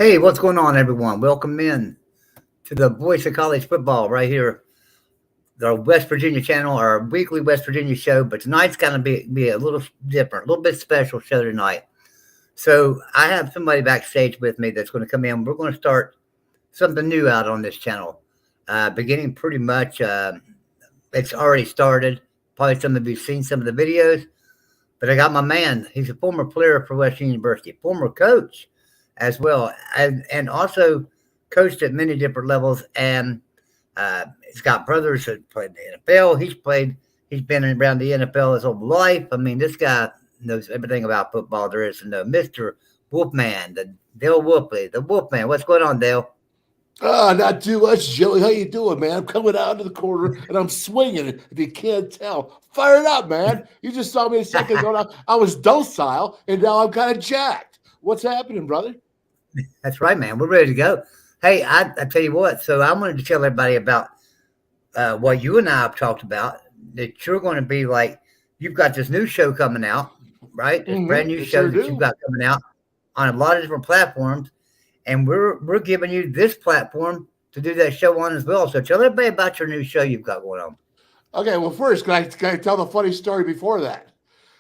Hey, what's going on, everyone? Welcome in to the Voice of College Football right here, our West Virginia channel, our weekly West Virginia show. But tonight's going to be a little different, a little bit special show tonight. So I have somebody backstage with me that's going to come in. We're going to start something new out on this channel, beginning pretty much. It's already started. Probably some of you have seen some of the videos. But I got my man. He's a former player for Western University, former coach as well, and also coached at many different levels. And he's got brothers that played in the NFL. He's been around the NFL his whole life. I mean, this guy knows everything about football there is to know. Mr. Wolfman, the Dale Wolfley, the Wolfman. What's going on, Dale? Not too much, Joey. How you doing, man? I'm coming out to the corner and I'm swinging it. If you can't tell, fire it up, man. You just saw me a second ago. I was docile, and now I'm kind of jacked. What's happening, brother? That's right, man. We're ready to go. Hey, I tell you what. So I wanted to tell everybody about what you and I have talked about. That you're going to be like, you've got this new show coming out, right? This brand new show that you've got coming out on a lot of different platforms. And we're giving you this platform to do that show on as well. So tell everybody about your new show you've got going on. Okay, well, first, can I tell the funny story before that?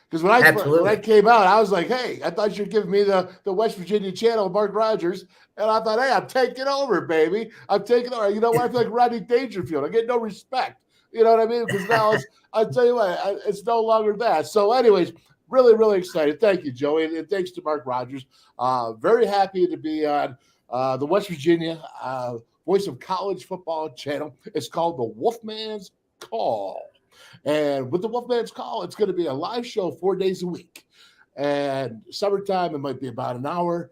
Because when I came out, I was like, hey, I thought you'd give me the West Virginia channel, Mark Rogers. And I thought, hey, I'm taking over, baby. I'm taking over. You know what? I feel like Rodney Dangerfield. I get no respect. You know what I mean? Because now I'll tell you what, it's no longer that. So anyways, really, really excited. Thank you, Joey. And thanks to Mark Rogers. Very happy to be on the West Virginia Voice of College Football channel. It's called the Wolfman's Call. And with the Wolfman's Call, it's going to be a live show 4 days a week. And summertime, it might be about an hour.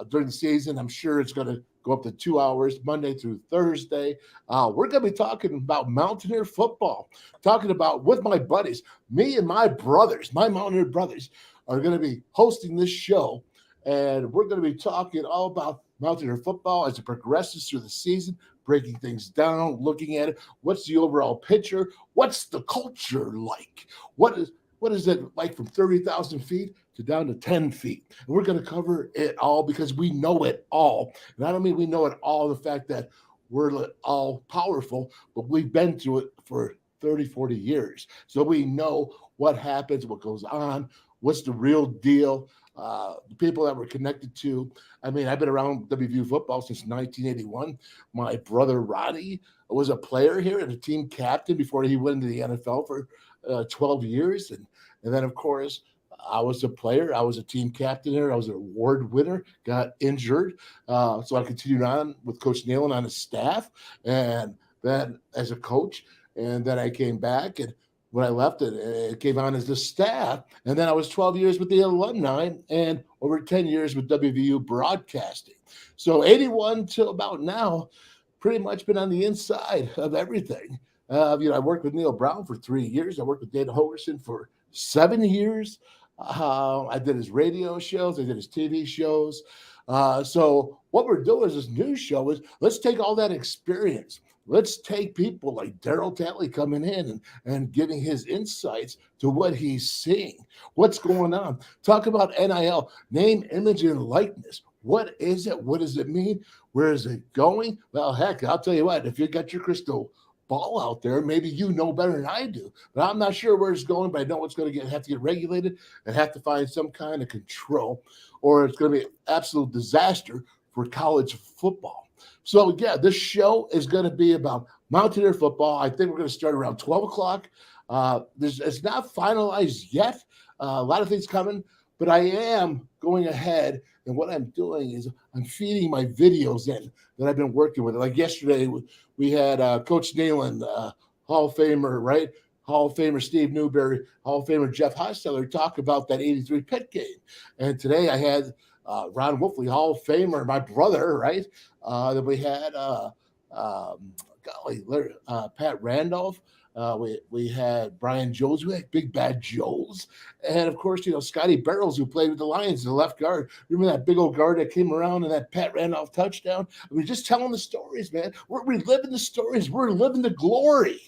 During the season, I'm sure it's going to go up to 2 hours, Monday through Thursday. We're going to be talking about Mountaineer football, talking about with my buddies, me and my brothers, my Mountaineer brothers, are going to be hosting this show. And we're going to be talking all about Mountaineer football as it progresses through the season, breaking things down, looking at it. What's the overall picture? What's the culture like? What is it like from 30,000 feet to down to 10 feet? And we're going to cover it all because we know it all. And I don't mean we know it all, the fact that we're all powerful, but we've been through it for 30, 40 years. So we know what happens, what goes on, what's the real deal. The people that we're connected to. I mean, I've been around WVU football since 1981. My brother Roddy was a player here and a team captain before he went into the NFL for 12 years. And then, of course, I was a player. I was a team captain here. I was an award winner, got injured. So I continued on with Coach Nalen on his staff and then as a coach. And then I came back, and when I left it came on as the staff. And then I was 12 years with the alumni and over 10 years with WVU broadcasting. So 81 till about now, pretty much been on the inside of everything. I worked with Neil Brown for 3 years. I worked with Dana Hogerson for 7 years. I did his radio shows. I did his TV shows. So what we're doing is this new show is let's take all that experience. Let's take people like Daryl Talley coming in and giving his insights to what he's seeing. What's going on? Talk about NIL, name, image, and likeness. What is it? What does it mean? Where is it going? Well, heck, I'll tell you what, if you got your crystal ball out there, maybe you know better than I do. But I'm not sure where it's going, but I know it's going to have to get regulated and have to find some kind of control, or it's going to be an absolute disaster for college football. So, yeah, this show is going to be about Mountaineer football. I think we're going to start around 12 o'clock. It's not finalized yet. A lot of things coming, but I am going ahead, and what I'm doing is I'm feeding my videos in that I've been working with. Like yesterday, we had Coach Nalen, Hall of Famer, right? Hall of Famer Steve Newberry, Hall of Famer Jeff Hostetler talk about that 83 Pitt game. And today I had Ron Wolfley, Hall of Famer, my brother, right? Then we had Pat Randolph. We had Brian Jones, we had Big Bad Joes, and of course, Scotty Barrels, who played with the Lions, the left guard. Remember that big old guard that came around and that Pat Randolph touchdown? I mean, just telling the stories, man. We're reliving the stories. We're living the glory.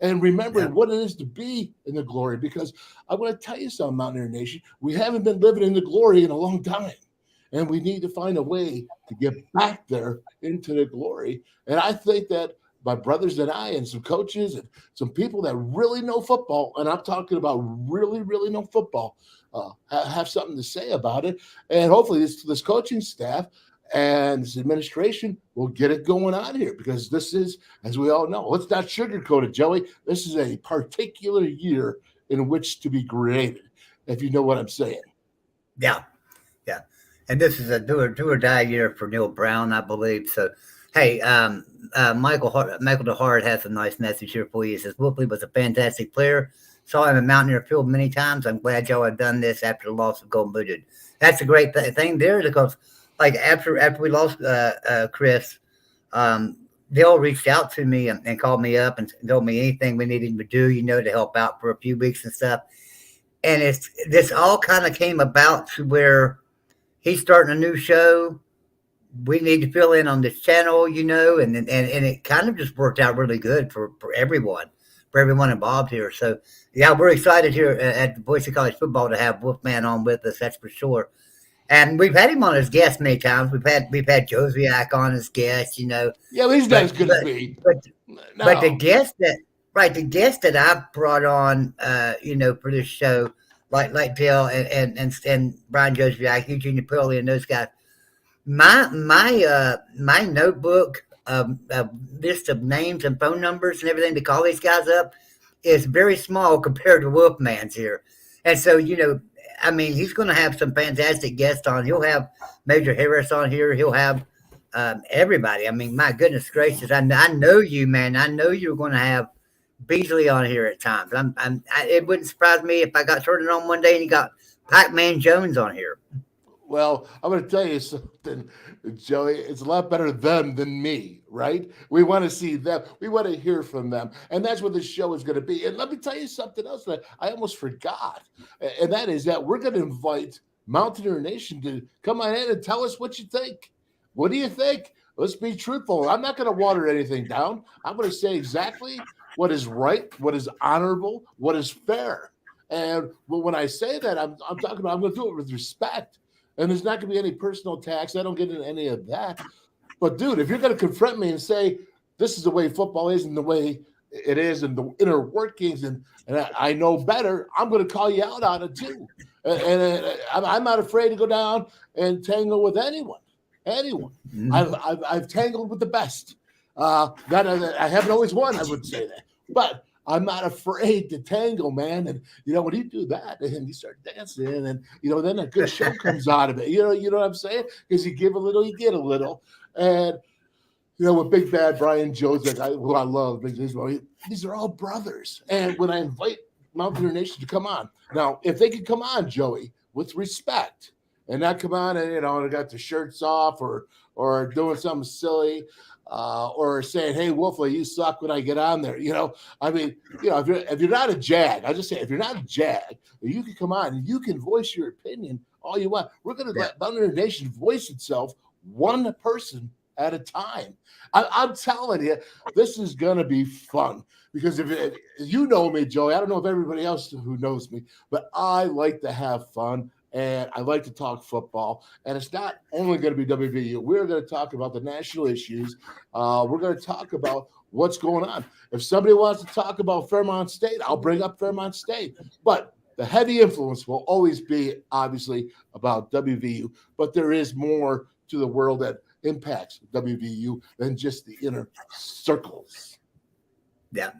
And remembering what it is to be in the glory, because I want to tell you something, Mountaineer Nation, we haven't been living in the glory in a long time. and we need to find a way to get back there into the glory. And I think that my brothers and I and some coaches and some people that really know football, and I'm talking about really, really know football, have something to say about it. And hopefully this coaching staff and this administration will get it going on here, because this is, as we all know, let's not sugarcoat it, Joey. This is a particular year in which to be created, if you know what I'm saying. Yeah. And this is a do or die year for Neil Brown, I believe. So, hey, Michael DeHart has a nice message here for you. He says, Wolfley was a fantastic player. Saw him in Mountaineer Field many times. I'm glad y'all have done this after the loss of Golden Booted. That's a great thing there, because like after we lost Chris, they all reached out to me and called me up and told me anything we needed to do, to help out for a few weeks and stuff. And this all kind of came about to where he's starting a new show. We need to fill in on this channel, and it kind of just worked out really good for everyone involved here. So yeah, we're excited here at the Boise College Football to have Wolfman on with us. That's for sure. And we've had him on as guest many times. We've had Josiak on as guest, Yeah, but he's not as good as me. But the guest that I brought on, for this show, like Dale and Brian Josiak, Eugene Napoli, and those guys. My notebook, list of names and phone numbers and everything to call these guys up is very small compared to Wolfman's here. And so, he's going to have some fantastic guests on. He'll have Major Harris on here. He'll have everybody. My goodness gracious. I know you, man. I know you're going to have Beasley on here at times. It wouldn't surprise me if I got turned on one day and you got Pac-Man Jones on here. Well, I'm going to tell you something, Joey. It's a lot better them than me, right? We want to see them. We want to hear from them. And that's what this show is going to be. And let me tell you something else that I almost forgot. And that is that we're going to invite Mountaineer Nation to come on in and tell us what you think. What do you think? Let's be truthful. I'm not going to water anything down. I'm going to say exactly what is right, what is honorable, what is fair. And when I say that, I'm talking about, I'm going to do it with respect. And there's not going to be any personal attacks. I don't get into any of that. But, dude, if you're going to confront me and say this is the way football is and the way it is and the inner workings and I know better, I'm going to call you out on it too. And I'm not afraid to go down and tangle with anyone. Mm-hmm. I've tangled with the best. I haven't always won, I would say that. But I'm not afraid to tangle, man. And, when you do that, and you start dancing and, then a good show comes out of it. You know what I'm saying? Because you give a little, you get a little. And, with Big Bad Brian Joseph, who I love, these are all brothers. And when I invite Mountaineer Nation to come on, now, if they could come on, Joey, with respect and not come on and, they got their shirts off or doing something silly, or saying, "Hey, Wolfley, you suck," when I get on there. If you're not a Jag, I just say, if you're not a Jag, you can come on and you can voice your opinion all you want. We're going to let Mountaineer Nation voice itself one person at a time. I'm telling you, this is going to be fun, because if you know me, Joey, I don't know if everybody else who knows me, but I like to have fun. And I like to talk football. And it's not only going to be WVU. We're going to talk about the national issues. We're going to talk about what's going on. If somebody wants to talk about Fairmont State, I'll bring up Fairmont State. But the heavy influence will always be, obviously, about WVU. But there is more to the world that impacts WVU than just the inner circles. Yeah.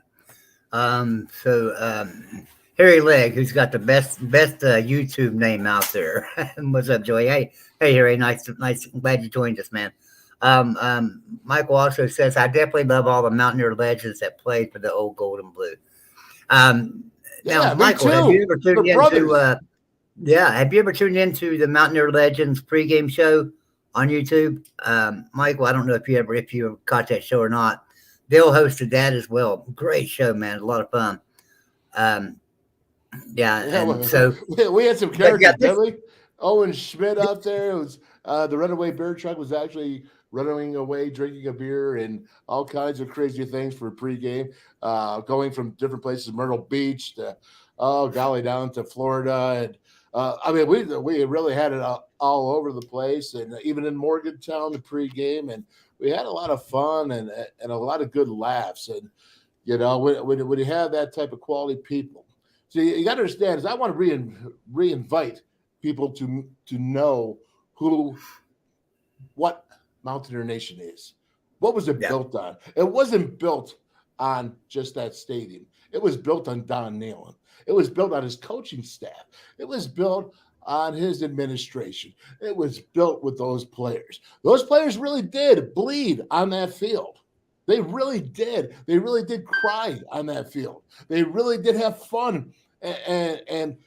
Harry Legg, who's got the best YouTube name out there. What's up, Joey? Hey, Harry, nice. Glad you joined us, man. Michael also says, I definitely love all the Mountaineer legends that played for the old Gold and Blue. Now, Michael, have you ever tuned into? Have you ever tuned into the Mountaineer Legends pregame show on YouTube? Michael, I don't know if you caught that show or not. Dale hosted that as well. Great show, man. A lot of fun. So we had some characters, didn't we? Owen Schmidt out there. It was the Runaway Beer Truck was actually running away, drinking a beer, and all kinds of crazy things for pregame. Going from different places, Myrtle Beach to down to Florida, and I mean, we really had it all over the place, and even in Morgantown, the pregame, and we had a lot of fun and a lot of good laughs. And when you have that type of quality people, so you got to understand is I want to reinvite people to know what Mountaineer Nation is. What was it built on? It wasn't built on just that stadium. It was built on Don Nealon. It was built on his coaching staff. It was built on his administration. It was built with those players. Those players really did bleed on that field. They really did. They really did cry on that field. They really did have fun and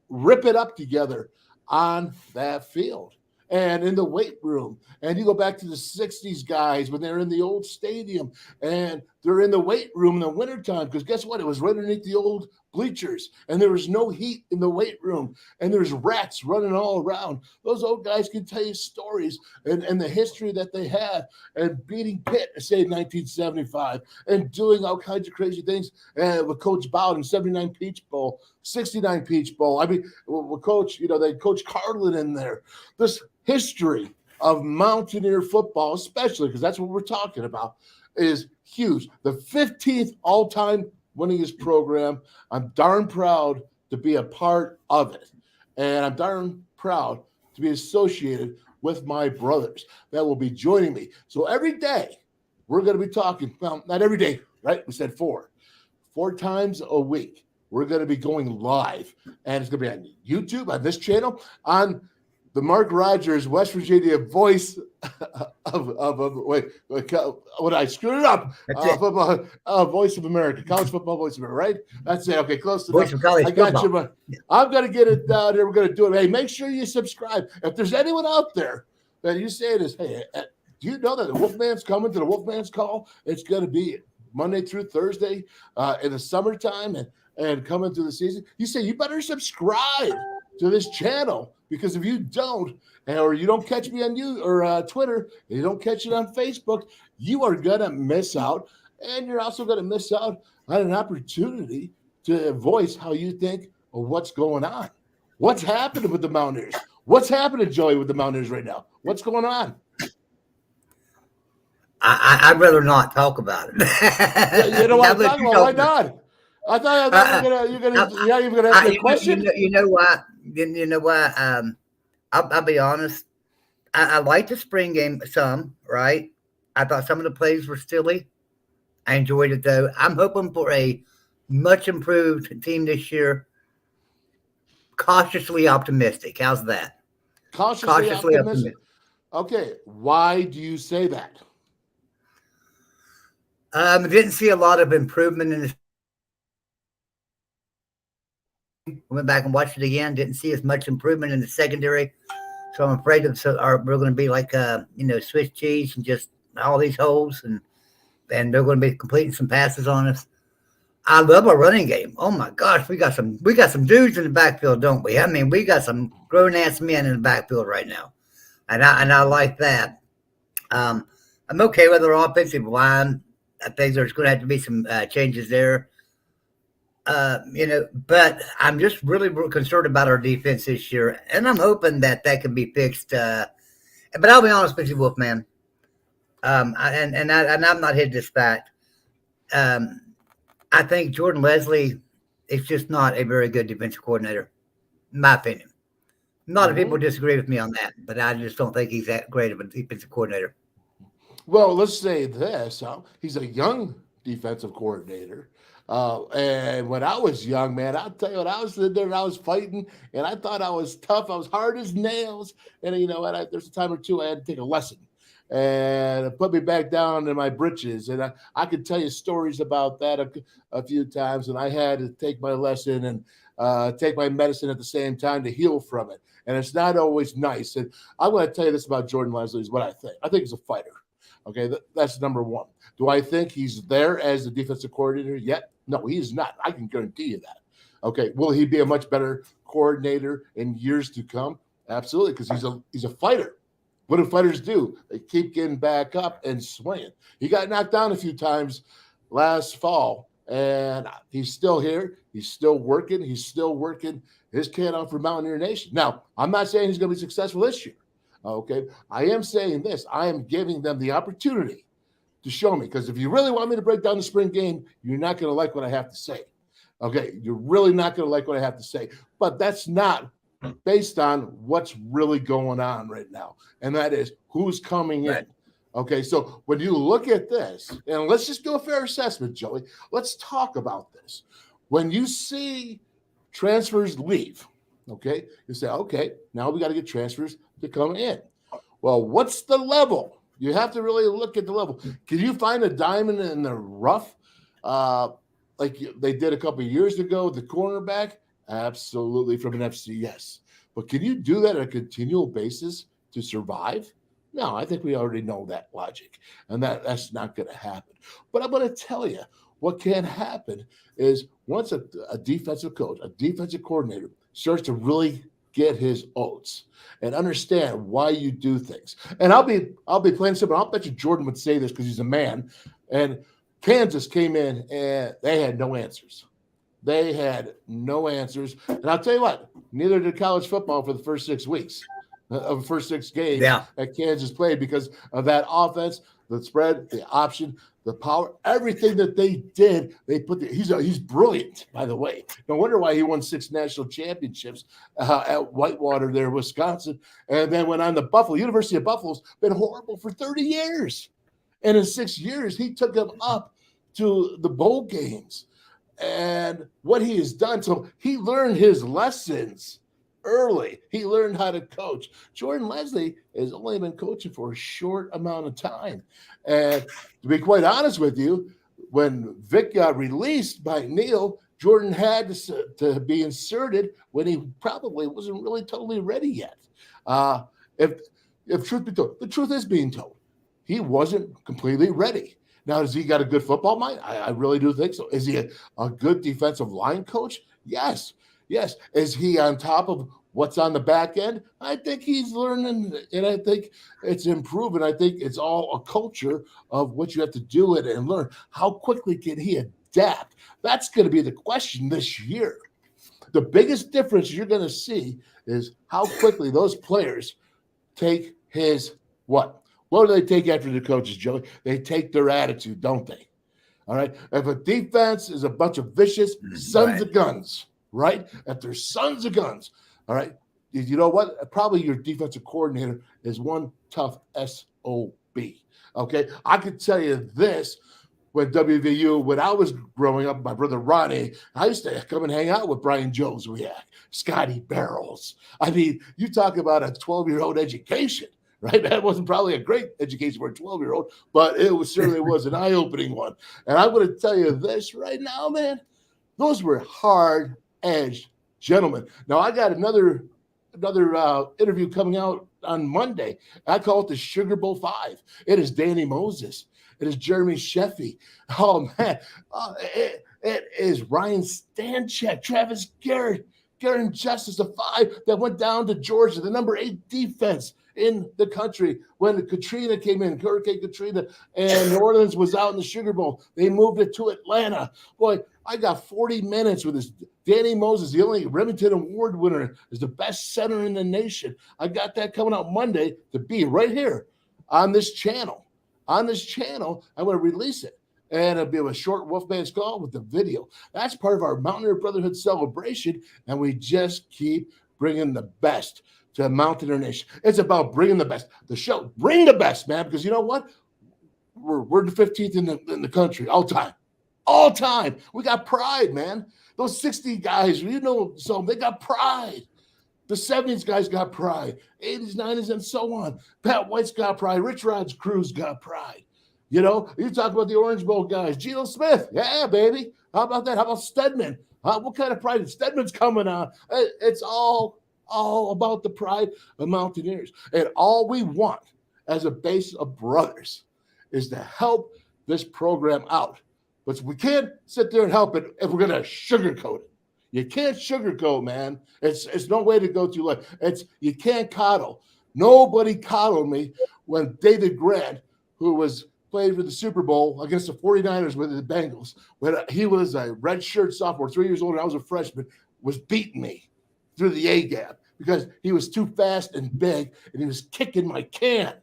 rip it up together on that field and in the weight room. And you go back to the 60s guys when they're in the old stadium and they're in the weight room in the wintertime, because guess what? It was right underneath the old bleachers and there was no heat in the weight room and there's rats running all around. Those old guys can tell you stories and the history that they had and beating Pitt, say, in 1975 and doing all kinds of crazy things with Coach Bowden, 79 Peach Bowl, 69 Peach Bowl. I mean, with Coach, they Coach Carlin in there. This history of Mountaineer football, especially because that's what we're talking about, is huge. The 15th all-time winningest program. I'm darn proud to be a part of it. And I'm darn proud to be associated with my brothers that will be joining me. So every day we're going to be talking, well, not every day, right? We said four times a week. We're going to be going live, and it's going to be on YouTube, on this channel, on the Mark Rogers, West Virginia voice wait, when I screwed it up, Voice of America, College Football Voice of America, right? That's it. Okay, close enough. I got you. I'm going to get it down here. We're going to do it. Hey, make sure you subscribe. If there's anyone out there that you say this, hey, do you know that the Wolfman's coming to the Wolfman's Call? It's going to be Monday through Thursday in the summertime and coming through the season. You say you better subscribe to this channel, because if you don't, or you don't catch me on Twitter, and you don't catch it on Facebook, you are gonna miss out, and you're also gonna miss out on an opportunity to voice how you think of what's going on. What's happening with the Mountaineers? What's happening, Joey, with the Mountaineers right now? What's going on? I'd rather not talk about it. You know what I'm talking about? Why not? I thought you were gonna ask me a question. You know why? You know why? I'll be honest. I liked the spring game some, right? I thought some of the plays were silly. I enjoyed it though. I'm hoping for a much improved team this year. Cautiously optimistic. How's that? Cautiously optimistic. Okay, why do you say that? I didn't see a lot of improvement in the. Went back and watched it again. Didn't see as much improvement in the secondary, so I'm afraid we're going to be like Swiss cheese and just all these holes, and they're going to be completing some passes on us. I love our running game. Oh my gosh, we got some dudes in the backfield, don't we? I mean, we got some grown ass men in the backfield right now, and I like that. I'm okay with our offensive line. I think there's going to have to be some changes there. But I'm just really concerned about our defense this year, and I'm hoping that can be fixed. But I'll be honest with you, Wolfman. And I'm not hiding this fact. I think Jordan Leslie is just not a very good defensive coordinator, in my opinion. A lot of people disagree with me on that, but I just don't think he's that great of a defensive coordinator. Well, let's say this. He's a young defensive coordinator. And when I was young, man, I'll tell you what, I was sitting there and I was fighting and I thought I was tough. I was hard as nails. And you know what? There's a time or two I had to take a lesson and it put me back down in my britches. And I could tell you stories about that a few times. And I had to take my lesson and take my medicine at the same time to heal from it. And it's not always nice. And I'm going to tell you this about Jordan Leslie is what I think. I think he's a fighter. Okay, that's number one. Do I think he's there as the defensive coordinator yet? No, he is not. I can guarantee you that. Okay, will he be a much better coordinator in years to come? Absolutely, because he's a fighter. What do fighters do? They keep getting back up and swinging. He got knocked down a few times last fall, And he's still here. He's still working. He's still working his can off for Mountaineer Nation. Now, I'm not saying he's going to be successful this year. Okay. I am saying this. I am giving them the opportunity to show me, because if you really want me to break down the spring game, you're not going to like what I have to say. Okay. You're really not going to like what I have to say. But that's not based on what's really going on right now. And that is who's coming in. Okay, so when you look at this, and let's just do a fair assessment, Joey. Let's talk about this. When you see transfers leave, okay, you say, okay, now we got to get transfers to come in. Well, what's the level? You have to really look at the level. Can you find a diamond in the rough like they did a couple of years ago, the cornerback? Absolutely, from an FCS. But can you do that on a continual basis to survive? No, I think we already know that logic, and that's not going to happen. But I'm going to tell you what can happen is once a defensive coach, a defensive coordinator starts to really get his oats and understand why you do things. And I'll be playing simple. I'll bet you Jordan would say this because he's a man. And Kansas came in and they had no answers. They had no answers. And I'll tell you what, neither did college football for the first 6 weeks. Of the first 6 games that Kansas played, because of that offense, the spread, the option, the power, everything that they did, they put. He's brilliant, by the way. No wonder why he won 6 national championships at Whitewater there, Wisconsin, and then went on to Buffalo. University of Buffalo's been horrible for 30 years, and in 6 years he took them up to the bowl games, and what he has done. So he learned his lessons early. He learned how to coach. Jordan Leslie has only been coaching for a short amount of time. And to be quite honest with you, when Vic got released by Neil, Jordan had to be inserted when he probably wasn't really totally ready yet. If truth be told, the truth is being told, he wasn't completely ready. Now, has he got a good football mind? I really do think so. Is he a good defensive line coach? Yes. Yes. Is he on top of what's on the back end? I think he's learning, and I think it's improving. I think it's all a culture of what you have to do it and learn. How quickly can he adapt? That's going to be the question this year. The biggest difference you're going to see is how quickly those players take his what? What do they take after the coaches, Joey? They take their attitude, don't they? All right. If a defense is a bunch of vicious sons of guns, right? If they're sons of guns, all right. You know what? Probably your defensive coordinator is one tough SOB. Okay. I could tell you this. When WVU, when I was growing up, my brother Ronnie, I used to come and hang out with Brian Joswiak, Scotty Barrels. I mean, you talk about a 12-year-old education, right? That wasn't probably a great education for a 12-year-old, but it certainly was an eye-opening one. And I'm going to tell you this right now, man. Those were hard-edged gentlemen. Now, I got another interview coming out on Monday. I call it the Sugar Bowl 5. It is Danny Moses. It is Jeremy Sheffy. Oh, man. It is Ryan Stanchek, Travis Garrett, Garen Justice, the 5 that went down to Georgia, the number 8 defense in the country. When Katrina came in, Hurricane Katrina, and New Orleans was out in the Sugar Bowl, they moved it to Atlanta. Boy, I got 40 minutes with this. Danny Moses, the only Remington Award winner, is the best center in the nation. I got that coming out Monday to be right here on this channel. On this channel, I'm going to release it. And it'll be a short Wolfman's call with the video. That's part of our Mountaineer Brotherhood celebration. And we just keep bringing the best to Mountaineer Nation. It's about bringing the best. The show, bring the best, man. Because you know what? We're the 15th in the country all time. All time. We got pride, man. Those 60 guys, you know, so they got pride. The 70s guys got pride. 80s, 90s, and so on. Pat White's got pride. Rich Rod's crew's got pride. You know, you talk about the Orange Bowl guys. Geno Smith. Yeah, baby. How about that? How about Stedman? What kind of pride is Stedman's coming on? It's all about the pride of Mountaineers. And all we want as a base of brothers is to help this program out. But we can't sit there and help it if we're going to sugarcoat it. You can't sugarcoat, man. It's no way to go through life. You can't coddle. Nobody coddled me when David Grant, who was played for the Super Bowl against the 49ers with the Bengals when he was a redshirt sophomore, 3 years old, and I was a freshman, was beating me through the A-gap because he was too fast and big, and he was kicking my can.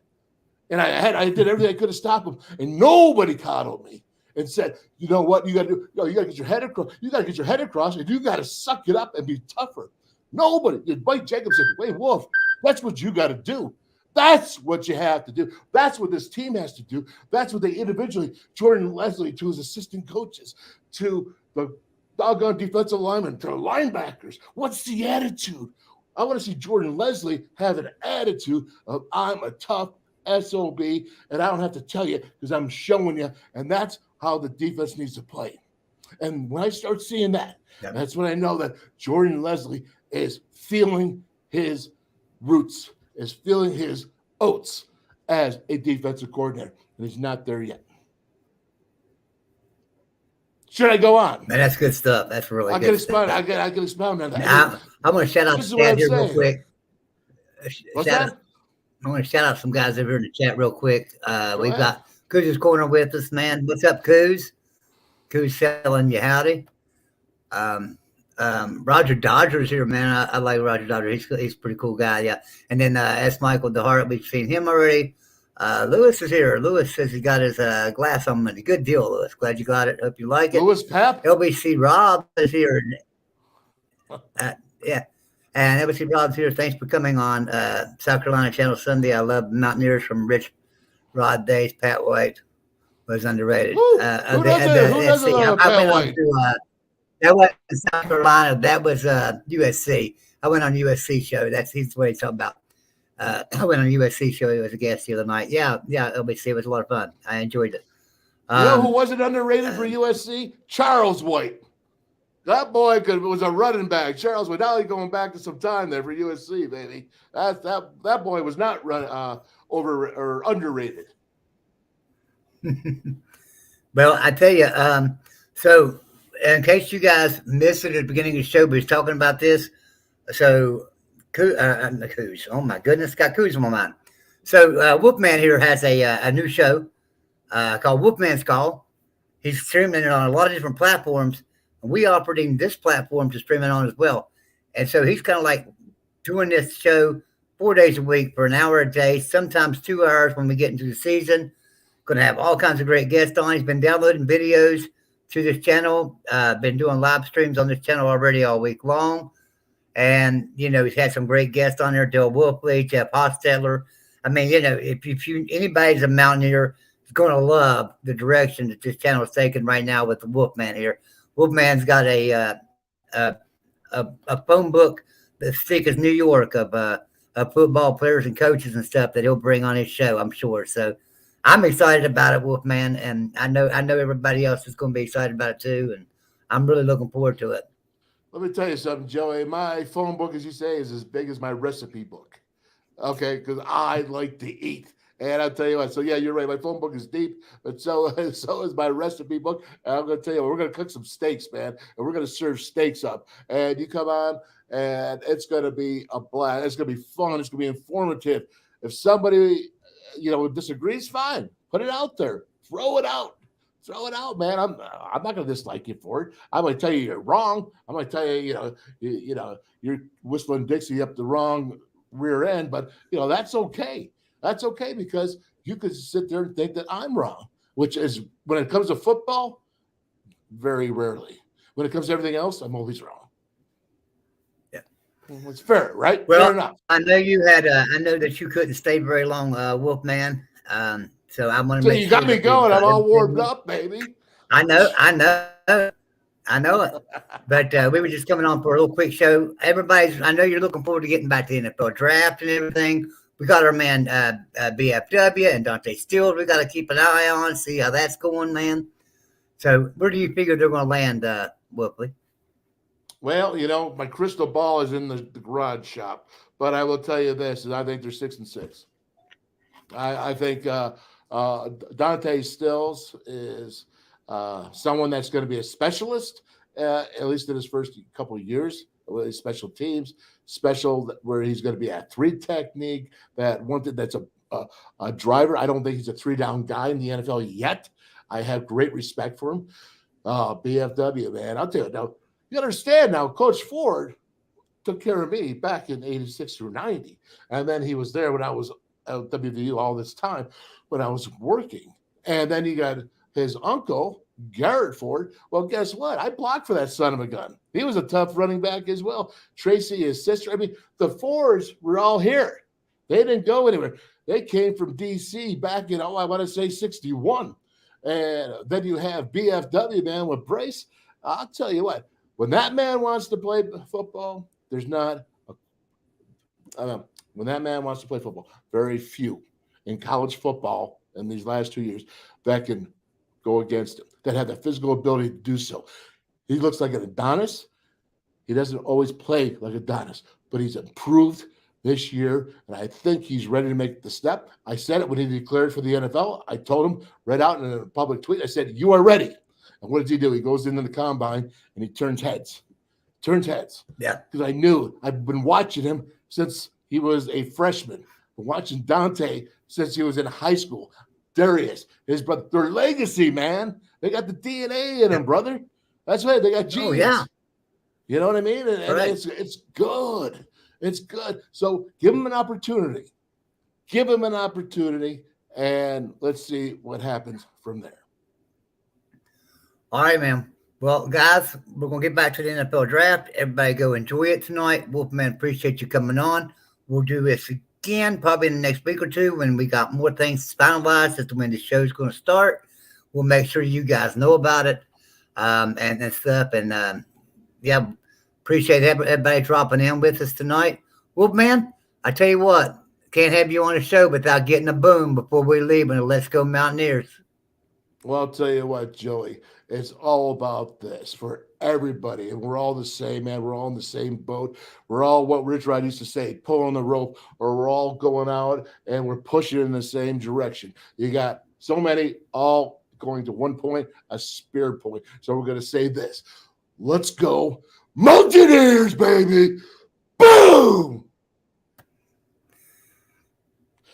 And I did everything I could to stop him, and nobody coddled me and said, you know what, you got to do? You got to get your head across. You got to get your head across, and you got to suck it up and be tougher. Nobody. Mike Jacobs said, "Wait, Wolf, that's what you got to do. That's what you have to do. That's what this team has to do. That's what they individually, Jordan Leslie to his assistant coaches, to the doggone defensive linemen, to the linebackers. What's the attitude? I want to see Jordan Leslie have an attitude of I'm a tough SOB, and I don't have to tell you because I'm showing you, and that's how the defense needs to play. And when I start seeing that, that's when I know that Jordan Leslie is feeling his roots, is feeling his oats as a defensive coordinator, and he's not there yet. Should I go on? Man, that's good stuff. That's really good stuff. I can expound on that. Now, I'm going to shout out the chat here real quick. What's that? I want to shout out some guys over here in the chat real quick. We've got Cooz's Corner with us, man. What's up, Cooz? Cooz telling you howdy. Roger Dodger's here, man. I like Roger Dodger. He's a pretty cool guy, yeah. And then S. Michael DeHart, we've seen him already. Lewis is here. Lewis says he got his glass on money. Good deal, Lewis. Glad you got it. Hope you like it. Lewis Pep. LBC Rob is here. Yeah. And LBC Rob's here. Thanks for coming on South Carolina Channel Sunday. I love Mountaineers from Rich Rod days. Pat White was underrated. Who doesn't love Pat White? That wasn't South Carolina. That was USC. I went on USC show. He's what he's talking about. I went on USC show. He was a guest the other night. Yeah, LBC. It was a lot of fun. I enjoyed it. You know who wasn't underrated for USC? Charles White. That boy was a running back. Charles White. Now he's going back to some time there for USC, baby. That boy was not over or underrated. Well, I tell you, so in case you guys missed it at the beginning of the show, we was talking about this. So, Coos, oh my goodness, got Coos on my mind. So, Wolfman here has a new show called Wolfman's Call. He's streaming it on a lot of different platforms, and we offered him this platform to stream it on as well. And so he's kind of like doing this show 4 days a week for an hour a day, sometimes 2 hours when we get into the season. Going to have all kinds of great guests on. He's been downloading videos to this channel, been doing live streams on this channel already all week long. And, he's had some great guests on there, Del WOLFLEY, Jeff Hostetler. I mean, if anybody's a Mountaineer is going to love the direction that this channel is taking right now with the Wolfman here. Wolfman's got a phone book that's thick as New York of football players and coaches and stuff that he'll bring on his show, I'm sure. So I'm excited about it, Wolfman, and I know everybody else is going to be excited about it too, and I'm really looking forward to it. Let me tell you something, Joey. My phone book, as you say, is as big as my recipe book. Okay, because I like to eat. And I'll tell you what, so yeah, you're right. My phone book is deep, but so is my recipe book. And I'm going to tell you, we're going to cook some steaks, man, and we're going to serve steaks up. And you come on, and it's going to be a blast. It's going to be fun. It's going to be informative. If somebody, disagrees, fine. Put it out there. Throw it out. Throw it out, man. I'm not going to dislike you for it. I'm going to tell you you're wrong. I'm going to tell you, you're whistling Dixie up the wrong rear end, but that's okay. That's okay because you could sit there and think that I'm wrong, which is when it comes to football, very rarely. When it comes to everything else, I'm always wrong. Yeah, it's fair, right? Well, fair enough. I know you had. I know that you couldn't stay very long, Wolfman. So I'm going to make you got me going. I'm all warmed up, baby. I know it. But we were just coming on for a little quick show. I know you're looking forward to getting back to the NFL draft and everything. We got our man BFW and Dante Steele. We got to keep an eye on, see how that's going, man. So where do you figure they're going to land, Wolfley? Well, my crystal ball is in the garage shop. But I will tell you this, is I think they're 6-6. I think Dante Stills is someone that's going to be a specialist, at least in his first couple of years with his special teams, where he's going to be at 3 technique, that one thing that's a driver. I don't think he's a 3-down guy in the NFL yet. I have great respect for him. BFW, man. I'll tell you now, you understand now, Coach Ford took care of me back in 86 through 90. And then he was there when I was at WVU all this time when I was working. And then you got his uncle, Garrett Ford. Well, guess what? I blocked for that son of a gun. He was a tough running back as well. Tracy, his sister. I mean, the Fords were all here. They didn't go anywhere. They came from D.C. back in, I want to say 61. And then you have BFW, man, with Brace. I'll tell you what, when that man wants to play football, there's not when that man wants to play football, very few in college football in these last 2 years that can go against him, that have the physical ability to do so. He looks like an Adonis. He doesn't always play like Adonis, but he's improved this year, and I think he's ready to make the step. I said it when he declared for the NFL. I told him right out in a public tweet, I said, you are ready. And what does he do? He goes into the combine, and he turns heads. Yeah. Because I knew. I've been watching him since he was a freshman. Been watching Dante since he was in high school. Darius, his brother, their legacy, man. They got the DNA in them, brother. That's right. They got genes. Oh, yeah. You know what I mean? And it's good. It's good. So give him an opportunity. And let's see what happens from there. All right, man. Well, guys, we're going to get back to the NFL draft. Everybody go enjoy it tonight. Wolfman, appreciate you coming on. We'll do this again probably in the next week or two when we got more things finalized as to when the show's going to start. We'll make sure you guys know about it and stuff. And, yeah, appreciate everybody dropping in with us tonight. Wolfman, I tell you what, can't have you on the show without getting a boom before we leave and let's go Mountaineers. Well, I'll tell you what, Joey, it's all about this for everybody. And we're all the same, man. We're all in the same boat. We're all what Rich Rod used to say, pulling the rope, or we're all going out and we're pushing in the same direction. You got so many all going to one point, a spear point. So we're going to say this. Let's go Mountaineers, baby. Boom!